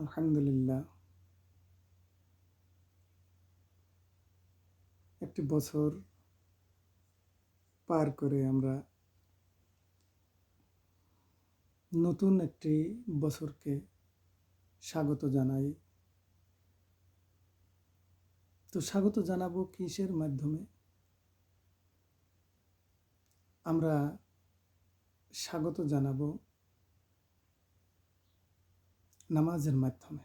আলহামদুলিল্লাহ, একটি বছর পার করে আমরা নতুন একটি বছরকে স্বাগত জানাই। তো স্বাগত জানাবো কিসের মাধ্যমে? আমরা স্বাগত জানাবো নামাজের মাধ্যমে,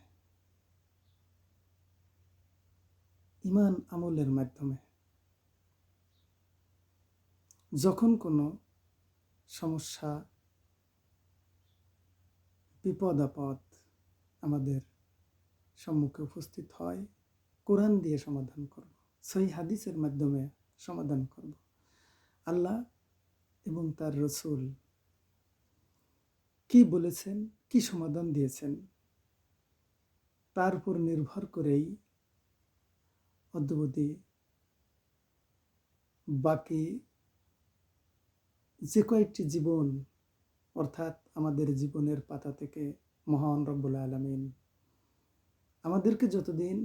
ঈমান আমলের মাধ্যমে। যখন কোনো সমস্যা, বিপদ আপদ আমাদের সম্মুখে উপস্থিত হয়, কোরআন দিয়ে সমাধান করব, সহিহ হাদিসের মাধ্যমে সমাধান করব। আল্লাহ এবং তার রসূল কি বলেছেন, কি সমাধান দিয়েছেন, তার উপর নির্ভর করেই অদ্যাবধি বাকি যে কয়েকটি জীবন, অর্থাৎ আমাদের জীবনের পাতা থেকে মহান রব্বুল আলামিন আমাদেরকে যতদিন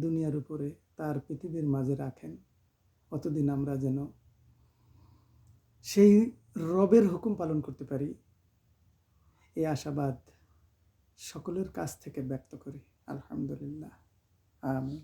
দুনিয়ার উপরে তার পৃথিবীর মাঝে রাখেন, অতদিন আমরা যেন সেই রবের হুকুম পালন করতে পারি, এই আশাবাদ সকলের কাছ থেকে ব্যক্ত করি। আলহামদুলিল্লাহ, আমিন।